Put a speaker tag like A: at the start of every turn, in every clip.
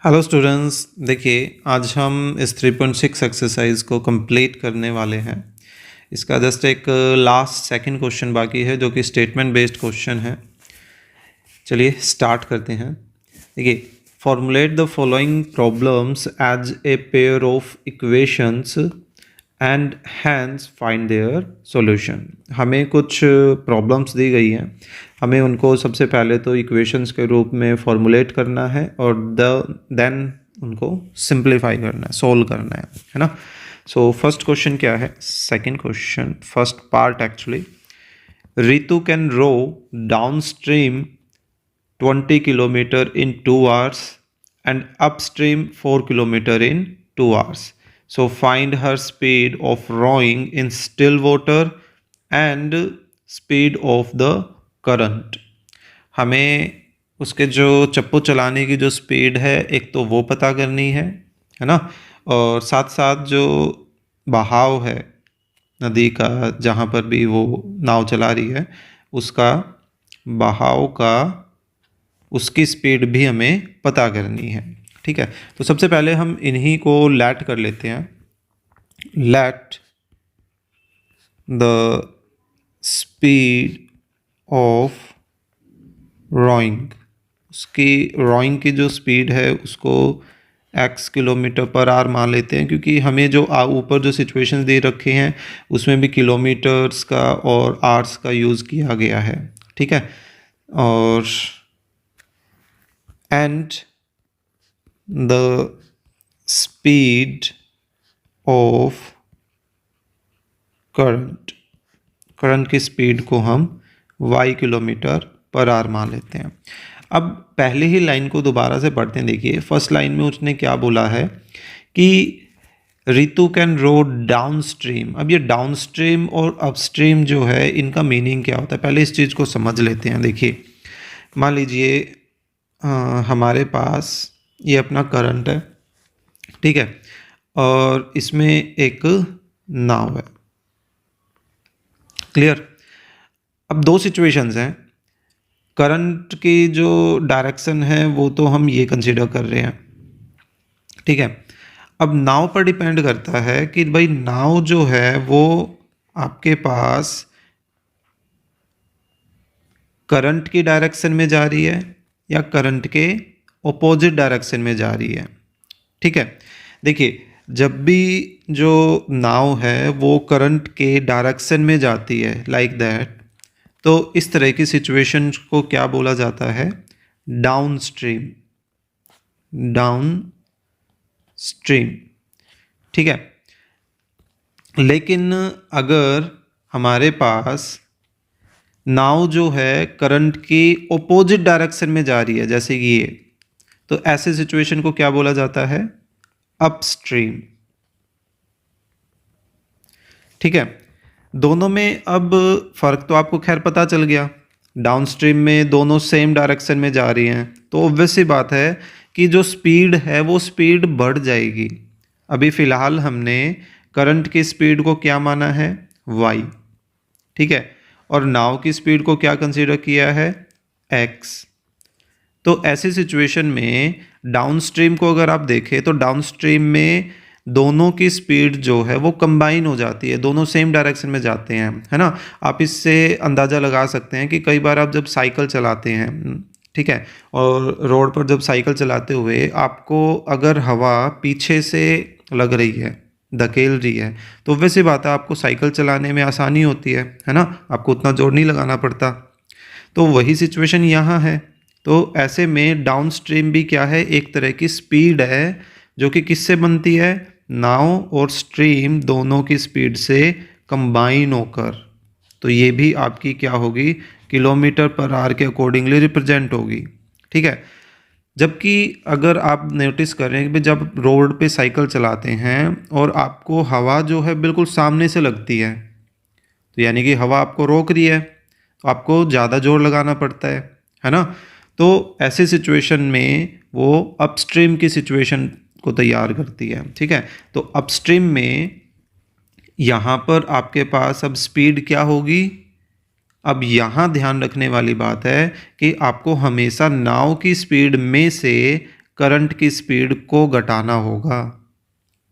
A: Hello students, देखिए आज हम इस 3.6 एक्सरसाइज को कंप्लीट करने वाले हैं। इसका जस्ट एक लास्ट सेकंड क्वेश्चन बाकी है जो कि स्टेटमेंट बेस्ड क्वेश्चन है। चलिए स्टार्ट करते हैं। देखिए, formulate the following problems as a pair of equations and hence find their solution. हमें कुछ प्रॉब्लम्स दी गई हैं, हमें उनको सबसे पहले तो इक्वेशंस के रूप में फॉर्मुलेट करना है और देन उनको सिंप्लीफाई करना है, सोल्व करना है ना। सो फर्स्ट क्वेश्चन क्या है? Second question, first part actually, Ritu can row down stream 20 kilometre in 2 hours and upstream 4 kilometer in 2 hours. So find her speed of rowing in still water and speed of the current. हमें उसके जो चप्पू चलाने की जो speed है एक तो वो पता करनी है ना, और साथ साथ जो बहाव है नदी का, जहाँ पर भी वो नाव चला रही है उसका बहाव का, उसकी स्पीड भी हमें पता करनी है। ठीक है, तो सबसे पहले हम इन्हीं को लेट कर लेते हैं। Let the speed of rowing, उसकी रोइंग की जो स्पीड है उसको x किलोमीटर पर आवर मान लेते हैं, क्योंकि हमें जो ऊपर जो सिचुएशंस दे रखे हैं उसमें भी किलोमीटर्स का और आवर्स का यूज़ किया गया है। ठीक है, और and the speed of current की स्पीड को हम y किलोमीटर पर आवर मान लेते हैं। अब पहले ही लाइन को दोबारा से पढ़ते हैं। देखिए, फर्स्ट लाइन में उसने क्या बोला है कि Ritu can row down stream. अब ये डाउन स्ट्रीम और अपस्ट्रीम जो है इनका मीनिंग क्या होता है, पहले इस चीज़ को समझ लेते हैं। देखिए, मान लीजिए हमारे पास ये अपना करंट है, ठीक है, और इसमें एक नाव है। क्लियर? अब दो सिचुएशंस हैं। करंट की जो डायरेक्शन है वो तो हम ये कंसीडर कर रहे हैं, ठीक है। अब नाव पर डिपेंड करता है कि भाई नाव जो है वो आपके पास करंट की डायरेक्शन में जा रही है या करंट के ऑपोजिट डायरेक्शन में जा रही है। ठीक है, देखिए, जब भी जो नाव है वो करंट के डायरेक्शन में जाती है लाइक दैट, तो इस तरह की सिचुएशन को क्या बोला जाता है? Down stream. डाउन स्ट्रीम, ठीक है। लेकिन अगर हमारे पास नाव जो है करंट की ऑपोजिट डायरेक्शन में जा रही है जैसे कि ये, तो ऐसे सिचुएशन को क्या बोला जाता है? अपस्ट्रीम। ठीक है, दोनों में अब फर्क तो आपको खैर पता चल गया। डाउन स्ट्रीम में दोनों सेम डायरेक्शन में जा रही हैं, तो ऑब्वियस सी बात है कि जो स्पीड है वो स्पीड बढ़ जाएगी। अभी फ़िलहाल हमने करंट की स्पीड को क्या माना है? y, ठीक है, और नाव की स्पीड को क्या कंसीडर किया है? x। तो ऐसी सिचुएशन में डाउन स्ट्रीम को अगर आप देखें तो डाउन स्ट्रीम में दोनों की स्पीड जो है वो कंबाइन हो जाती है, दोनों सेम डायरेक्शन में जाते हैं, है ना। आप इससे अंदाज़ा लगा सकते हैं कि कई बार आप जब साइकिल चलाते हैं, ठीक है, और रोड पर जब साइकिल चलाते हुए आपको अगर हवा पीछे से लग रही है, धकेल रही है, तो वैसी बात है आपको साइकिल चलाने में आसानी होती है ना, आपको उतना जोर नहीं लगाना पड़ता। तो वही सिचुएशन यहाँ है। तो ऐसे में डाउन स्ट्रीम भी क्या है? एक तरह की स्पीड है जो कि किससे बनती है? नाव और स्ट्रीम दोनों की स्पीड से कंबाइन होकर। तो ये भी आपकी क्या होगी? किलोमीटर पर आवर के अकॉर्डिंगली रिप्रेजेंट होगी। ठीक है, जबकि अगर आप नोटिस करें कि जब रोड पे साइकिल चलाते हैं और आपको हवा जो है बिल्कुल सामने से लगती है, तो यानी कि हवा आपको रोक रही है, तो आपको ज़्यादा जोर लगाना पड़ता है ना। तो ऐसे सिचुएशन में वो अपस्ट्रीम की सिचुएशन को तैयार करती है। ठीक है, तो अपस्ट्रीम में यहाँ पर आपके पास अब स्पीड क्या होगी? अब यहाँ ध्यान रखने वाली बात है कि आपको हमेशा नाव की स्पीड में से करंट की स्पीड को घटाना होगा।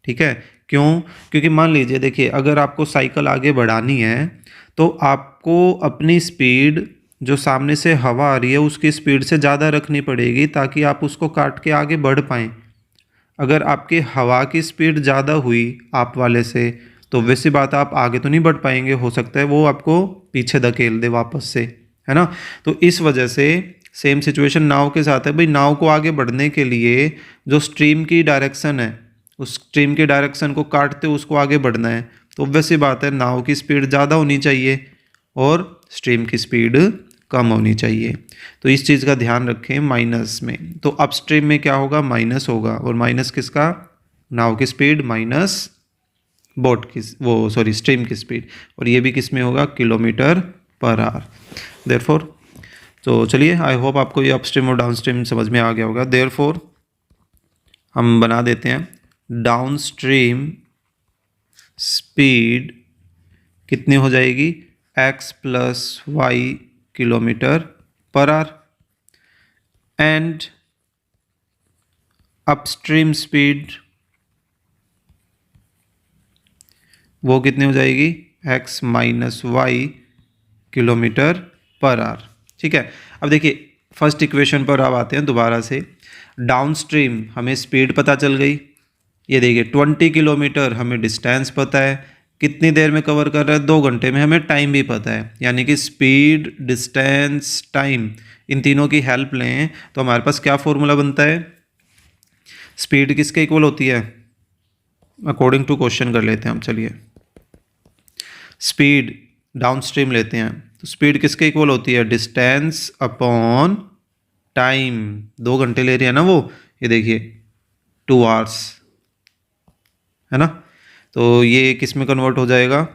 A: ठीक है, क्यों? क्योंकि मान लीजिए, देखिए, अगर आपको साइकिल आगे बढ़ानी है तो आपको अपनी स्पीड, जो सामने से हवा आ रही है उसकी स्पीड से ज़्यादा रखनी पड़ेगी ताकि आप उसको काट के आगे बढ़ पाएँ। अगर आपकी हवा की स्पीड ज़्यादा हुई आप वाले से, तो वैसी बात आप आगे तो नहीं बढ़ पाएंगे, हो सकता है वो आपको पीछे धकेल दे वापस से, है ना। तो इस वजह से सेम सिचुएशन नाव के साथ है भाई। नाव को आगे बढ़ने के लिए जो स्ट्रीम की डायरेक्शन है, उस स्ट्रीम की डायरेक्शन को काटते उसको आगे बढ़ना है, तो वैसी बात है नाव की स्पीड ज़्यादा होनी चाहिए और स्ट्रीम की स्पीड कम होनी चाहिए। तो इस चीज़ का ध्यान रखें माइनस में। तो अपस्ट्रीम में क्या होगा? माइनस होगा। और माइनस किसका? नाव की स्पीड माइनस बोट की, वो सॉरी स्ट्रीम की स्पीड। और ये भी किस में होगा? Kilometre per our. देयरफॉर, तो चलिए, आई होप आपको ये अपस्ट्रीम और डाउनस्ट्रीम समझ में आ गया होगा। देयरफॉर हम बना देते हैं डाउनस्ट्रीम स्पीड कितनी हो जाएगी? x plus Y kilometre per hour, and upstream speed वो कितनी हो जाएगी? x minus Y kilometre per hour. ठीक है, अब देखिए फर्स्ट इक्वेशन पर अब आते हैं दोबारा से। डाउनस्ट्रीम हमें स्पीड पता चल गई, ये देखिए 20 किलोमीटर हमें डिस्टेंस पता है, कितनी देर में कवर कर रहा है? 2 घंटे में। हमें टाइम भी पता है, यानी कि स्पीड, डिस्टेंस, टाइम, इन तीनों की हेल्प लें तो हमारे पास क्या फॉर्मूला बनता है? स्पीड किसके इक्वल होती है? अकॉर्डिंग टू क्वेश्चन कर लेते हैं हम, चलिए। स्पीड डाउनस्ट्रीम लेते हैं तो स्पीड किसके इक्वल होती है? Distance upon time. 2 घंटे ले रही है ना वो, ये देखिए 2 आवर्स, है ना। तो ये किस में कन्वर्ट हो जाएगा?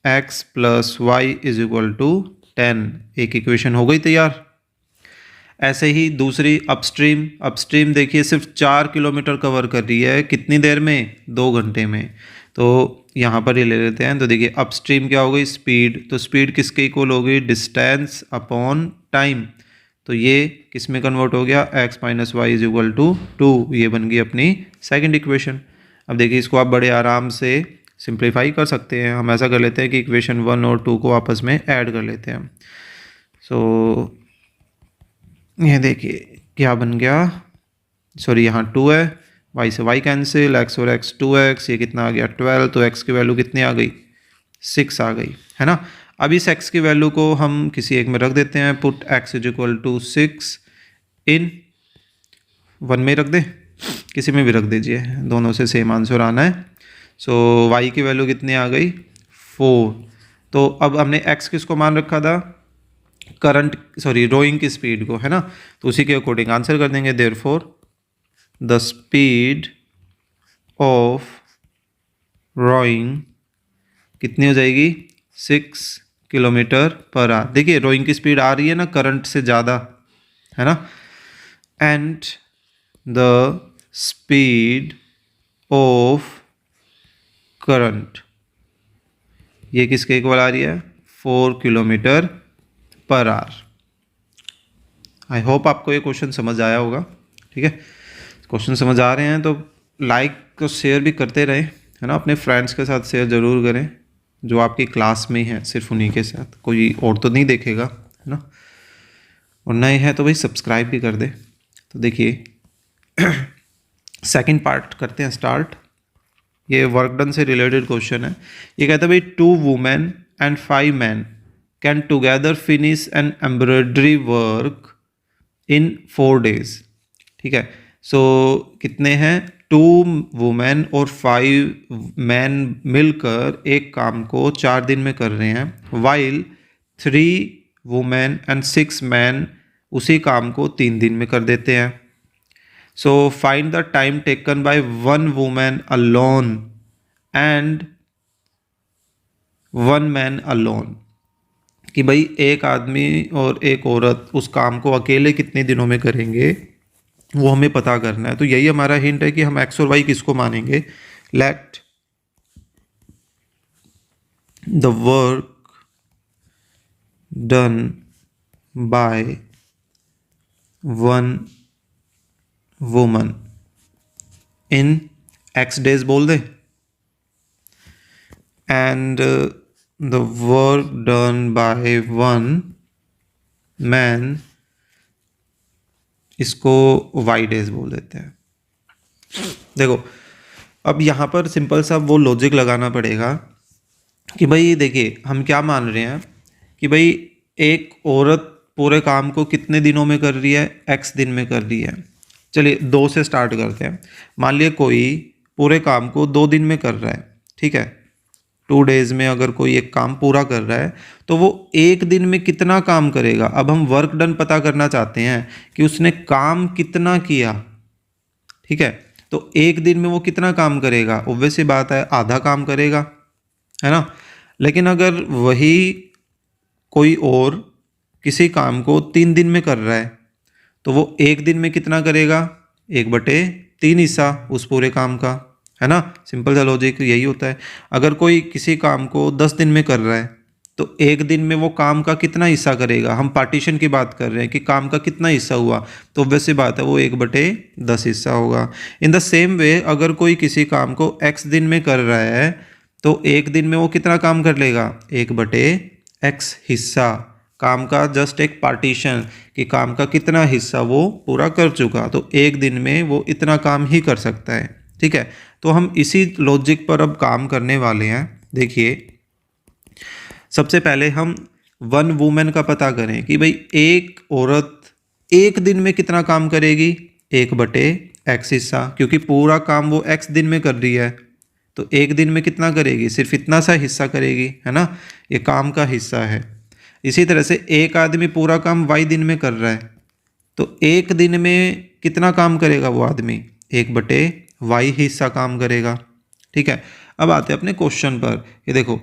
A: x plus Y is equal to 10। एक इक्वेशन हो गई तैयार। ऐसे ही दूसरी अपस्ट्रीम, अपस्ट्रीम देखिए सिर्फ 4 किलोमीटर कवर कर रही है, कितनी देर में? 2 घंटे में। तो यहाँ पर ये ले लेते हैं, तो देखिए अपस्ट्रीम क्या हो गई? स्पीड। तो स्पीड किसके इक्वल हो गई? Distance upon time. तो ये किस में कन्वर्ट हो गया? x minus Y is equal to 2। ये बन गई अपनी सेकंड इक्वेशन। अब देखिए इसको आप बड़े आराम से सिंप्लीफाई कर सकते हैं। हम ऐसा कर लेते हैं कि इक्वेशन 1 और 2 को आपस में ऐड कर लेते हैं। सो ये देखिए क्या बन गया, सॉरी यहाँ 2 है, y से y कैंसिल, x और x 2x, ये कितना आ गया? 12। तो x की वैल्यू कितनी आ गई? 6 आ गई, है ना। अब इस x की वैल्यू को हम किसी एक में रख देते हैं। Put x is equal to 6 in 1 में रख दें, किसी में भी रख दीजिए, दोनों से सेम आंसर आना है। सो y की वैल्यू कितनी आ गई? 4। तो अब हमने x किसको मान रखा था? करंट, सॉरी रोइंग की स्पीड को, है ना। तो उसी के अकॉर्डिंग आंसर कर देंगे। Therefore the speed of rowing कितनी हो जाएगी? 6 किलोमीटर पर आवर। देखिए रोइंग की स्पीड आ रही है ना करंट से ज़्यादा, है ना। And the speed of current, ये किसके इक्वल आ रही है? 4 kilometre per our. I hope आपको ये क्वेश्चन समझ आया होगा। ठीक है, क्वेश्चन समझ आ रहे हैं तो लाइक और शेयर भी करते रहें, है ना। अपने फ्रेंड्स के साथ शेयर ज़रूर करें जो आपकी क्लास में हैं, सिर्फ उन्हीं के साथ, कोई और तो नहीं देखेगा, है ना। और नए हैं तो भाई सब्सक्राइब भी कर दे। तो देखिए सेकंड पार्ट करते हैं स्टार्ट। ये वर्क डन से रिलेटेड क्वेश्चन है। ये कहता है भाई 2 women and 5 man can together finish an embroidery work in 4 days। ठीक है, सो कितने हैं? 2 वुमेन और 5 मैन मिलकर एक काम को 4 दिन में कर रहे हैं, वाइल 3 वुमेन एंड 6 मैन उसी काम को 3 दिन में कर देते हैं। So find the time taken by 1 women alone and 1 man alone. कि भाई एक आदमी और एक औरत उस काम को अकेले कितने दिनों में करेंगे, वो हमें पता करना है। तो यही हमारा हिंट है कि हम एक्स और वाई किसको मानेंगे। Let the work done by 1 woman in x days बोल दे, and the work done by one man, इसको y डेज बोल देते हैं। देखो अब यहाँ पर सिंपल सा वो लॉजिक लगाना पड़ेगा कि भाई देखिए हम क्या मान रहे हैं कि भाई एक औरत पूरे काम को कितने दिनों में कर रही है, x दिन में कर रही है। चलिए 2 से स्टार्ट करते हैं। मान लिया कोई पूरे काम को 2 दिन में कर रहा है, ठीक है, 2 डेज में अगर कोई एक काम पूरा कर रहा है तो वो एक दिन में कितना काम करेगा। अब हम वर्क डन पता करना चाहते हैं कि उसने काम कितना किया, ठीक है, तो एक दिन में वो कितना काम करेगा। ऑब्वियस सी बात है आधा काम करेगा, है ना। लेकिन अगर वही कोई और किसी काम को 3 दिन में कर रहा है तो वो एक दिन में कितना करेगा, 1/3 हिस्सा उस पूरे काम का, है ना। सिंपल सा लॉजिक यही होता है। अगर कोई किसी काम को 10 दिन में कर रहा है तो एक दिन में वो काम का कितना हिस्सा करेगा। हम पार्टीशन की बात कर रहे हैं कि काम का कितना हिस्सा हुआ, तो वैसे बात है वो 1/10 हिस्सा होगा। इन द सेम वे अगर कोई किसी काम को x दिन में कर रहा है तो एक दिन में वो कितना काम कर लेगा, 1/x हिस्सा काम का, जस्ट एक पार्टीशन कि काम का कितना हिस्सा वो पूरा कर चुका, तो एक दिन में वो इतना काम ही कर सकता है, ठीक है। तो हम इसी लॉजिक पर अब काम करने वाले हैं। देखिए सबसे पहले हम वन वुमेन का पता करें कि भाई एक औरत एक दिन में कितना काम करेगी, 1/x हिस्सा, क्योंकि पूरा काम वो x दिन में कर रही है तो एक दिन में कितना करेगी, सिर्फ इतना सा हिस्सा करेगी, है ना, ये काम का हिस्सा है। इसी तरह से एक आदमी पूरा काम y दिन में कर रहा है तो एक दिन में कितना काम करेगा वो आदमी, 1/y हिस्सा काम करेगा, ठीक है। अब आते हैं अपने क्वेश्चन पर। ये देखो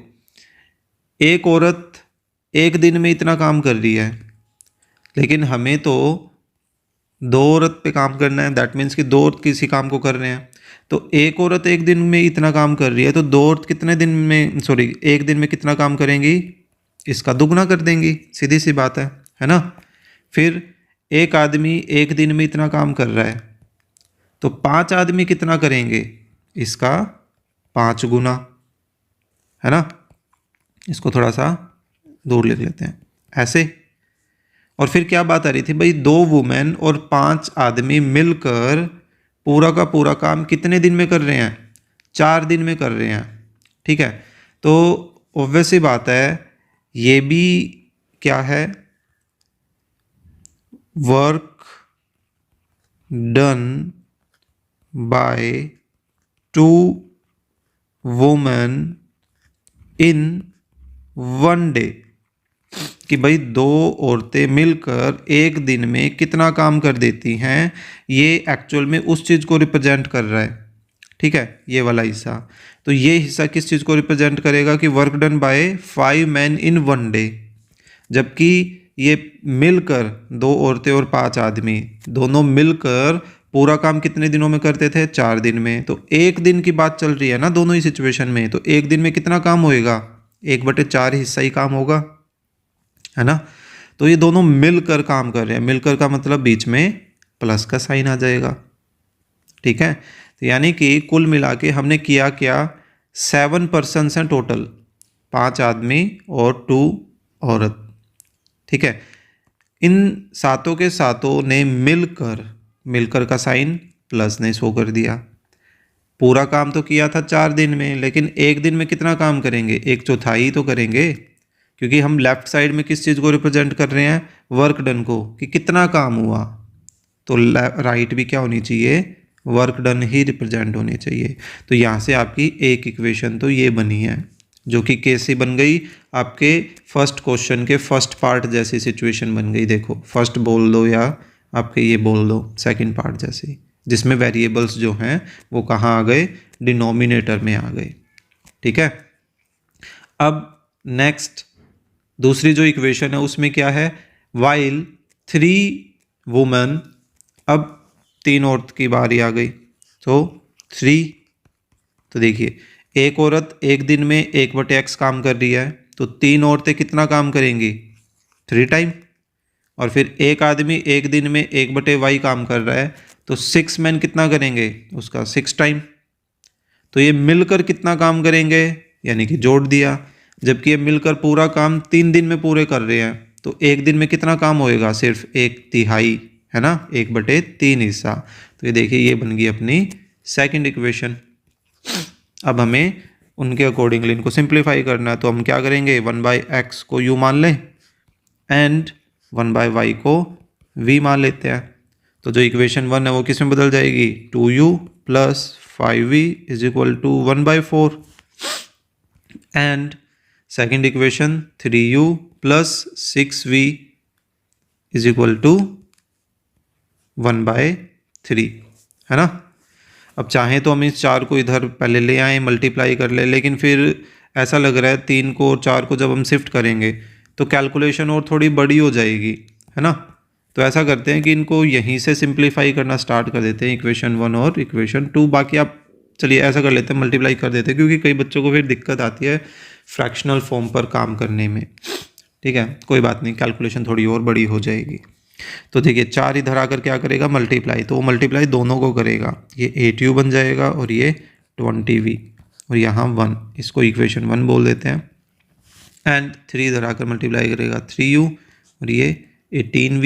A: एक औरत एक दिन में इतना काम कर रही है, लेकिन हमें तो 2 औरत पे काम करना है, दैट मीन्स कि 2 औरत किसी काम को कर रहे हैं। तो एक औरत एक दिन में इतना काम कर रही है तो 2 औरत कितने दिन में, सॉरी, एक दिन में कितना काम करेंगी, इसका दुगना कर देंगी, सीधी सी बात है ना। फिर एक आदमी एक दिन में इतना काम कर रहा है तो 5 आदमी कितना करेंगे, इसका 5 गुना, है ना। इसको थोड़ा सा दूर लिख लेते हैं ऐसे। और फिर क्या बात आ रही थी भाई, 2 वुमेन और 5 आदमी मिलकर पूरा का पूरा काम कितने दिन में कर रहे हैं, 4 दिन में कर रहे हैं, ठीक है। तो ऑब्वियस सी बात है ये भी क्या है, work done bye 2 women in 1 day, कि भाई 2 औरतें मिलकर एक दिन में कितना काम कर देती हैं। ये एक्चुअल में उस चीज़ को रिप्रेजेंट कर रहा है, ठीक है, ये वाला हिस्सा। तो ये हिस्सा किस चीज़ को रिप्रेजेंट करेगा कि work done bye 5 man in 1 day, जबकि ये मिलकर 2 औरतें और 5 आदमी दोनों मिलकर पूरा काम कितने दिनों में करते थे, 4 दिन में। तो एक दिन की बात चल रही है ना दोनों ही सिचुएशन में, तो एक दिन में कितना काम होएगा, 1/4 हिस्सा ही काम होगा, है ना। तो ये दोनों मिलकर काम कर रहे हैं, मिलकर का मतलब बीच में प्लस का साइन आ जाएगा, ठीक है। तो यानी कि कुल मिला के हमने किया क्या, 7 पर्सन हैं टोटल, 5 आदमी और 2 औरत, ठीक है। इन सातों के सातों ने मिलकर का साइन प्लस ने शो कर दिया। पूरा काम तो किया था 4 दिन में, लेकिन एक दिन में कितना काम करेंगे, 1/4 तो करेंगे, क्योंकि हम लेफ्ट साइड में किस चीज़ को रिप्रेजेंट कर रहे हैं, वर्क डन को, कि कितना काम हुआ। तो राइट भी क्या होनी चाहिए, वर्क डन ही रिप्रेजेंट होनी चाहिए। तो यहाँ से आपकी एक इक्वेशन तो ये बनी है, जो कि कैसी बन गई, आपके फर्स्ट क्वेश्चन के फर्स्ट पार्ट जैसी सिचुएशन बन गई। देखो फर्स्ट बोल दो या आपके ये बोल दो सेकंड पार्ट जैसी, जिसमें वेरिएबल्स जो हैं वो कहाँ आ गए, डिनोमिनेटर में आ गए, ठीक है। अब नेक्स्ट दूसरी जो इक्वेशन है उसमें क्या है, वाइल 3 वुमेन, अब 3 औरत की बारी आ गई, तो 3, तो देखिए एक औरत एक दिन में 1/x काम कर रही है तो 3 औरतें कितना काम करेंगी, 3 टाइम। और फिर एक आदमी एक दिन में 1/y काम कर रहा है तो 6 मैन कितना करेंगे, उसका 6 टाइम। तो ये मिलकर कितना काम करेंगे, यानी कि जोड़ दिया। जबकि ये मिलकर पूरा काम 3 दिन में पूरे कर रहे हैं, तो एक दिन में कितना काम होएगा, सिर्फ 1/3, है ना, 1/3 हिस्सा। तो ये देखिए ये बन गई अपनी सेकंड इक्वेशन। अब हमें उनके अकॉर्डिंगली इनको सिंप्लीफाई करना है, तो हम क्या करेंगे, 1/x को u मान लें एंड 1/y को v मान लेते हैं। तो जो इक्वेशन 1 है वो किस में बदल जाएगी, 2u plus 5v is equal to 1/4 and second equation 3u plus 6v is equal to 1/3, है ना। अब चाहें तो हम इस 4 को इधर पहले ले आएँ, मल्टीप्लाई कर ले, लेकिन फिर ऐसा लग रहा है 3 को और 4 को जब हम शिफ्ट करेंगे तो कैलकुलेशन और थोड़ी बड़ी हो जाएगी, है ना। तो ऐसा करते हैं कि इनको यहीं से सिंप्लीफाई करना स्टार्ट कर देते हैं, इक्वेशन 1 और इक्वेशन 2। बाकी आप चलिए ऐसा कर लेते हैं, मल्टीप्लाई कर देते हैं, क्योंकि कई बच्चों को फिर दिक्कत आती है फ्रैक्शनल फॉर्म पर काम करने में। ठीक है, कोई बात नहीं, कैलकुलेशन थोड़ी और बड़ी हो जाएगी। तो देखिए 4 इधर आकर क्या करेगा, मल्टीप्लाई, तो वो मल्टीप्लाई दोनों को करेगा, ये 8u बन जाएगा और ये 20v और यहाँ 1, इसको इक्वेशन 1 बोल देते हैं। एंड 3 इधर आकर मल्टीप्लाई करेगा 3u और ये 18v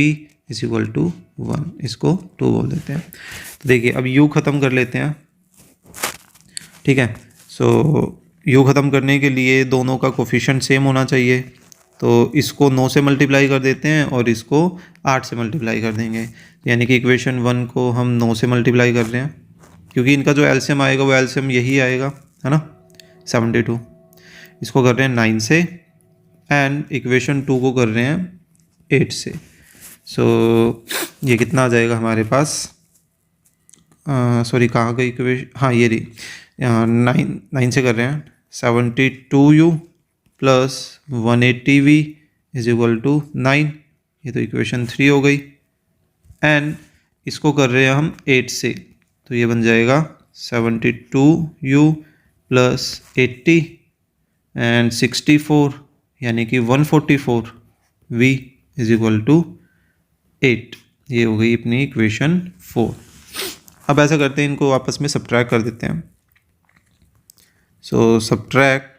A: इज इक्वल टू 1, इसको 2 बोल देते हैं। तो देखिए अब u ख़त्म कर लेते हैं। ठीक है, सो u ख़त्म करने के लिए दोनों का कोफिशिएंट सेम होना चाहिए, तो इसको 9 से मल्टीप्लाई कर देते हैं और इसको 8 से मल्टीप्लाई कर देंगे, यानी कि इक्वेशन 1 को हम 9 से मल्टीप्लाई कर रहे हैं, क्योंकि इनका जो एलसीएम आएगा वो एलसीएम यही आएगा, है ना, 72। इसको कर रहे हैं 9 से एंड इक्वेशन 2 को कर रहे हैं 8 से। सो ये कितना आ जाएगा हमारे पास, सॉरी कहाँ गई इक्वेशन, हाँ ये रही, 9 से कर रहे हैं 72u plus 180v is equal to 9, ये तो इक्वेशन 3 हो गई। एंड इसको कर रहे हैं हम 8 से, तो ये बन जाएगा 72u प्लस 80 एंड 64, यानी कि 144v इज इक्वल टू 8, ये हो गई अपनी इक्वेशन 4। अब ऐसा करते हैं, इनको आपस में सब्ट्रैक्ट कर देते हैं। सो सब्ट्रैक्ट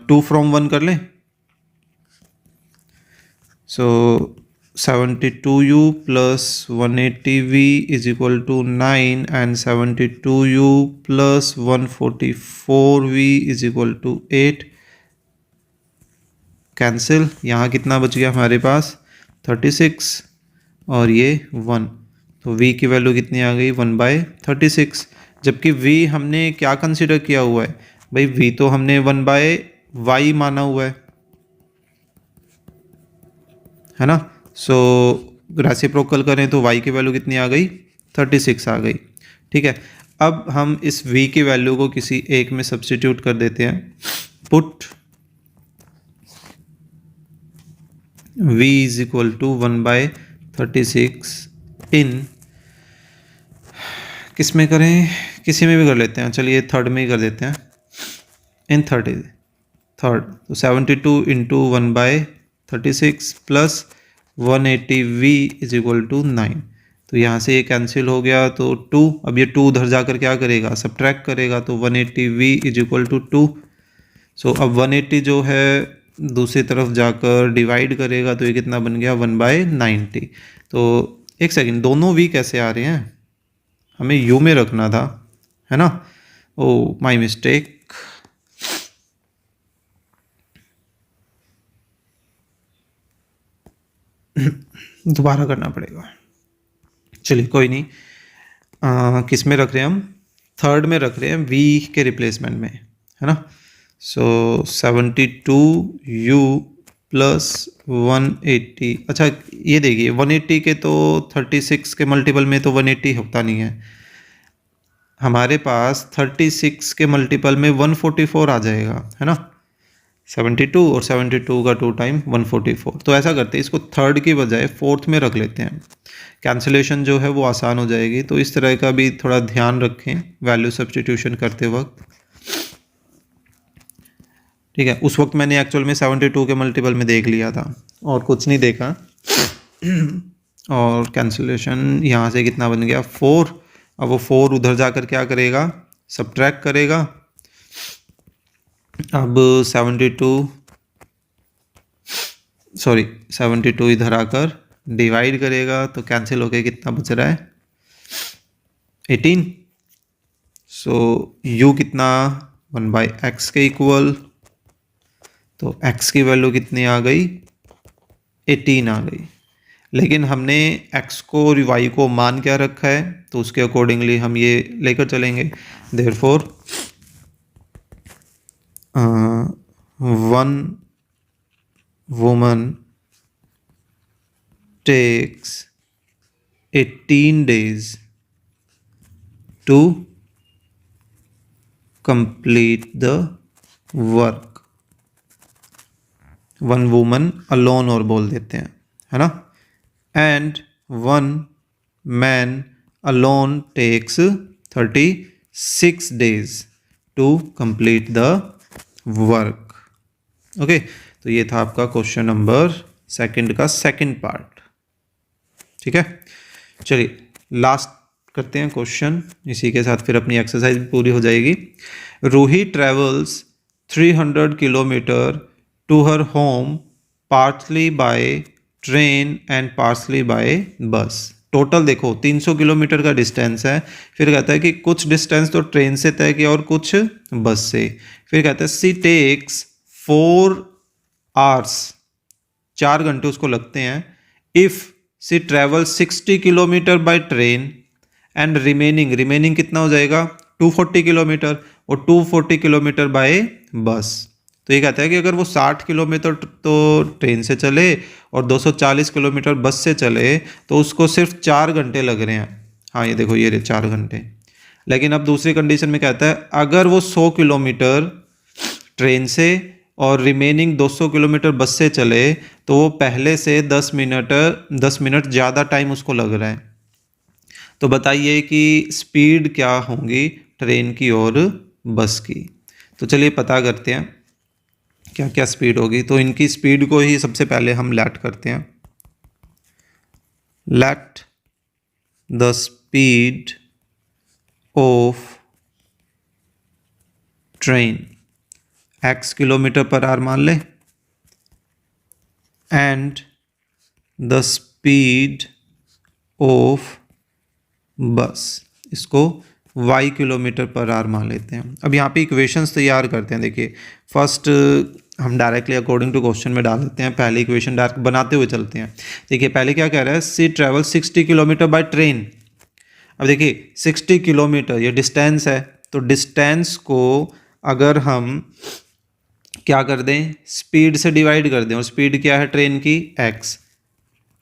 A: 2 from 1 कर लें। So 72u plus 180v is equal to 9 and 72u plus 144v is equal to 8। Cancel, यहाँ कितना बच गया हमारे पास 36 और ये 1, तो v की वैल्यू कितनी आ गई 1/36। जबकि v हमने क्या कंसिडर किया हुआ है भाई, v तो हमने 1/y माना हुआ है ना। सो रेसिप्रोकल करें तो y की वैल्यू कितनी आ गई 36 आ गई। ठीक है, अब हम इस v की वैल्यू को किसी एक में सब्स्टिट्यूट कर देते हैं। Put v is equal to 1/36 in, किस में करें, किसी में भी कर लेते हैं, चलिए थर्ड में ही कर देते हैं, इन थर्ड, तो 72 into 1/36 plus 180v is equal to 9, तो यहाँ से ये कैंसिल हो गया, तो 2, अब ये 2 उधर जाकर क्या करेगा, सब्ट्रैक्ट करेगा, तो 180v इज इक्वल टू 2। सो अब 180 जो है दूसरी तरफ जाकर डिवाइड करेगा, तो ये कितना बन गया 1/90। तो एक सेकंड, दोनों v कैसे आ रहे हैं, हमें u में रखना था, है ना, ओ माय मिस्टेक। दोबारा करना पड़ेगा, चलिए कोई नहीं। किस में रख रहे हैं हम, थर्ड में रख रहे हैं v के रिप्लेसमेंट में, है ना। सो 72u प्लस 180, अच्छा ये देखिए 180 के तो 36 के मल्टीपल में तो 180 होता नहीं है, हमारे पास 36 के मल्टीपल में 144 आ जाएगा, है ना। 72 और 72 का 2 टाइम 144, तो ऐसा करते हैं इसको थर्ड की बजाय फोर्थ में रख लेते हैं, कैंसिलेशन जो है वो आसान हो जाएगी। तो इस तरह का भी थोड़ा ध्यान रखें वैल्यू सब्स्टिट्यूशन करते वक्त। ठीक है, उस वक्त मैंने एक्चुअल में 72 के मल्टीपल में देख लिया था और कुछ नहीं देखा। और कैंसिलेशन यहाँ से कितना बन गया 4। अब वो 4 उधर जाकर क्या करेगा, सब्ट्रैक्ट करेगा। अब 72 इधर आकर डिवाइड करेगा तो कैंसिल होके कितना बच रहा है 18। सो u कितना 1/x के इक्वल, तो x की वैल्यू कितनी आ गई 18 आ गई। लेकिन हमने x को और y को मान क्या रखा है, तो उसके अकॉर्डिंगली हम ये लेकर चलेंगे। Therefore one woman takes 18 days to complete the work। One woman alone और बोल देते हैं, है ना। And one man alone takes 36 days to complete the work. Okay, तो ये था आपका क्वेश्चन नंबर 2 का सेकंड पार्ट। ठीक है, चलिए लास्ट करते हैं क्वेश्चन, इसी के साथ फिर अपनी एक्सरसाइज भी पूरी हो जाएगी। Ruhi travels 300 kilometre to her home partly by train and partly by bus. Total देखो 300 किलोमीटर का डिस्टेंस है। फिर कहता है कि कुछ डिस्टेंस तो ट्रेन से तय किया और कुछ बस से। फिर कहता है सी टेक्स 4 hours, 4 घंटे उसको लगते हैं। If she travel 60 kilometre by train and remaining कितना हो जाएगा 240 किलोमीटर और 240 किलोमीटर बाय बस। तो ये कहता है कि अगर वो 60 किलोमीटर तो ट्रेन से चले और 240 किलोमीटर बस से चले तो उसको सिर्फ 4 घंटे लग रहे हैं। हाँ, ये देखो, ये रहे 4 घंटे। लेकिन अब दूसरी कंडीशन में कहता है अगर वो 100 किलोमीटर ट्रेन से और रिमेनिंग 200 किलोमीटर बस से चले तो वो पहले से 10 मिनट ज़्यादा टाइम उसको लग रहा है। तो बताइए कि स्पीड क्या होंगी ट्रेन की और बस की। तो चलिए पता करते हैं क्या क्या स्पीड होगी। तो इनकी स्पीड को ही सबसे पहले हम लेट करते हैं। Let the speed of train x kilometre per our मान ले एंड द स्पीड ऑफ बस, इसको y किलोमीटर पर आवर मान लेते हैं। अब यहाँ पे इक्वेशंस तैयार करते हैं। देखिए फर्स्ट हम डायरेक्टली अकॉर्डिंग टू क्वेश्चन में डाल देते हैं। पहले इक्वेशन डायरेक्ट बनाते हुए चलते हैं। देखिए पहले क्या कह रहा है, सी ट्रेवल 60 किलोमीटर बाय ट्रेन। अब देखिए 60 किलोमीटर ये डिस्टेंस है, तो डिस्टेंस को अगर हम क्या कर दें, स्पीड से डिवाइड कर दें, और स्पीड क्या है ट्रेन की x,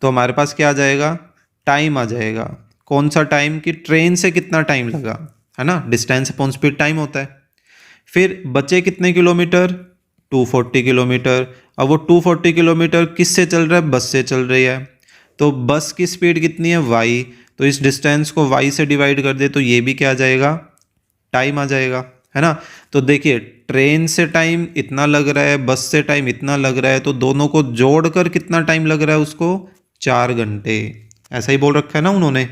A: तो हमारे पास क्या आ जाएगा, टाइम आ जाएगा। कौन सा टाइम, कि ट्रेन से कितना टाइम लगा, है ना। डिस्टेंस अपॉन स्पीड टाइम होता है। फिर बचे कितने किलोमीटर, 240 किलोमीटर। अब वो 240 किलोमीटर किससे चल रहा है, बस से चल रही है। तो बस की स्पीड कितनी है y, तो इस डिस्टेंस को y से डिवाइड कर दे तो ये भी क्या आ जाएगा, टाइम आ जाएगा, है ना। तो देखिए ट्रेन से टाइम इतना लग रहा है, बस से टाइम इतना लग रहा है, तो दोनों को जोड़कर कितना टाइम लग रहा है उसको, 4 घंटे। ऐसा ही बोल रखा है ना उन्होंने,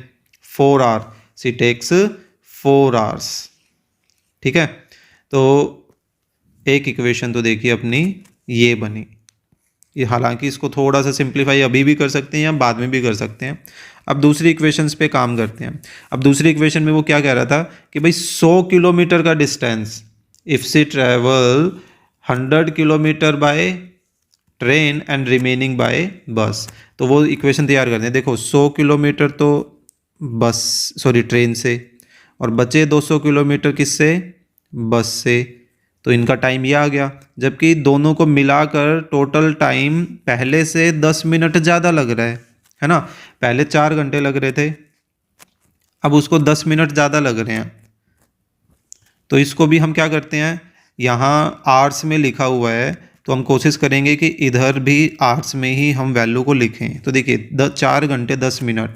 A: 4 hours, सी टेक्स 4 hours। ठीक है, तो एक इक्वेशन तो देखिए अपनी ये बनी। ये हालांकि इसको थोड़ा सा सिंप्लीफाई अभी भी कर सकते हैं या बाद में भी कर सकते हैं। अब दूसरी इक्वेशंस पे काम करते हैं। अब दूसरी इक्वेशन में वो क्या कह रहा था कि भाई 100 किलोमीटर का distance, if she travel 100 kilometre by train and remaining by bus. तो वो इक्वेशन तैयार करते हैं। देखो 100 किलोमीटर तो ट्रेन से, और बचे 200 किलोमीटर किससे, बस से। तो इनका टाइम ये आ गया, जबकि दोनों को मिलाकर टोटल टाइम पहले से 10 मिनट ज़्यादा लग रहा है ना। पहले 4 घंटे लग रहे थे, अब उसको 10 मिनट ज़्यादा लग रहे हैं। तो इसको भी हम क्या करते हैं, यहाँ आर्ट्स में लिखा हुआ है तो हम कोशिश करेंगे कि इधर भी आर्ट्स में ही हम वैल्यू को लिखें। तो देखिए 4 घंटे 10 मिनट,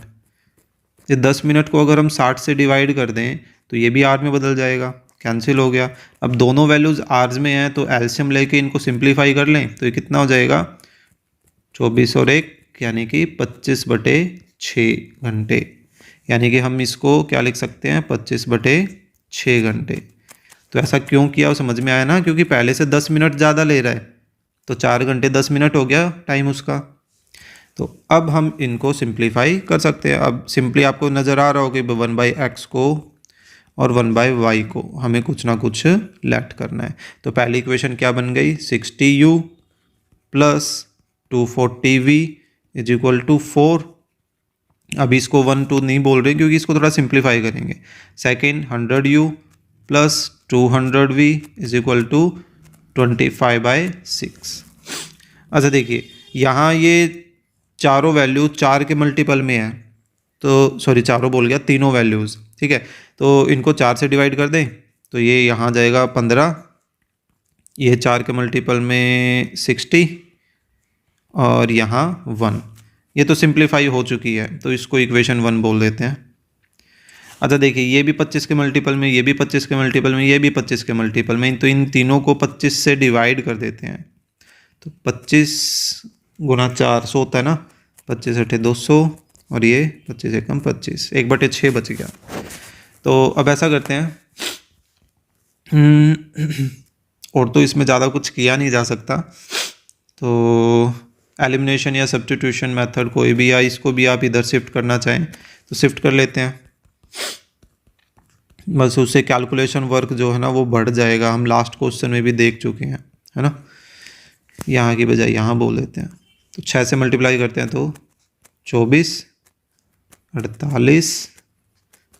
A: ये 10 मिनट को अगर हम 60 से डिवाइड कर दें तो ये भी आर में बदल जाएगा। कैंसिल हो गया। अब दोनों वैल्यूज़ आवर्स में हैं तो एलसीएम लेके इनको सिंप्लीफाई कर लें तो ये कितना हो जाएगा 24 और 1 यानी कि 25/6 घंटे। यानी कि हम इसको क्या लिख सकते हैं 25/6 घंटे। तो ऐसा क्यों किया वो समझ में आया ना, क्योंकि पहले से 10 मिनट ज़्यादा ले रहा है तो 4 घंटे 10 मिनट हो गया टाइम उसका। तो अब हम इनको सिंप्लीफाई कर सकते हैं। अब सिंपली आपको नज़र आ रहा होगा कि 1/x को और 1/y को हमें कुछ ना कुछ लेट करना है। तो पहली इक्वेशन क्या बन गई 60u plus 240v is equal to 4। अभी इसको 1 2 नहीं बोल रहे क्योंकि इसको थोड़ा सिंप्लीफाई करेंगे। Second 100u plus 200v is equal to 25/6। अच्छा देखिए यहाँ ये चारों वैल्यू 4 के मल्टीपल में है, तो सॉरी चारों बोल गया, तीनों वैल्यूज़, ठीक है। तो इनको 4 से डिवाइड कर दें तो ये यहाँ जाएगा 15, ये 4 के मल्टीपल में 60 और यहाँ 1। ये तो सिंप्लीफाई हो चुकी है तो इसको इक्वेशन 1 बोल देते हैं। अच्छा देखिए ये भी 25 के मल्टीपल में, ये भी 25 के मल्टीपल में, ये भी 25 के मल्टीपल में, तो इन तीनों को 25 से डिवाइड कर देते हैं। तो 25 गुना 400 होता है ना, 25 अठे 200 और ये 25 एकम 25, 1/6 बच गया। तो अब ऐसा करते हैं और तो इसमें ज़्यादा कुछ किया नहीं जा सकता, तो एलिमिनेशन या सब्स्टिट्यूशन मेथड कोई भी, या इसको भी आप इधर शिफ्ट करना चाहें तो शिफ्ट कर लेते हैं। बस उससे कैलकुलेशन वर्क जो है ना वो बढ़ जाएगा, हम लास्ट क्वेश्चन में भी देख चुके हैं, है ना। यहाँ की बजाय यहाँ बोल देते हैं। तो 6 से मल्टीप्लाई करते हैं तो 24, 48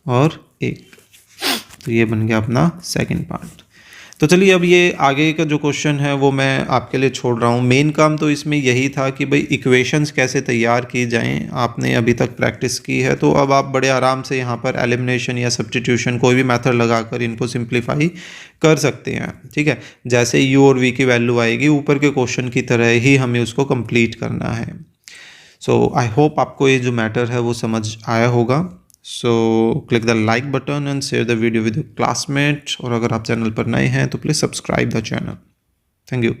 A: और 1। तो ये बन गया अपना सेकंड पार्ट। तो चलिए अब ये आगे का जो क्वेश्चन है वो मैं आपके लिए छोड़ रहा हूँ। मेन काम तो इसमें यही था कि भाई इक्वेशंस कैसे तैयार की जाएं। आपने अभी तक प्रैक्टिस की है तो अब आप बड़े आराम से यहाँ पर एलिमिनेशन या सब्स्टिट्यूशन कोई भी मेथड लगाकर इनको सिंप्लीफाई कर सकते हैं, ठीक है। जैसे u और v की वैल्यू आएगी ऊपर के क्वेश्चन की तरह ही हमें उसको कंप्लीट करना है। सो आई होप आपको ये जो मैटर है वो समझ आया होगा। So click the like button and share the video with your classmate, और अगर आप चैनल पर नए हैं तो please subscribe the channel. Thank you.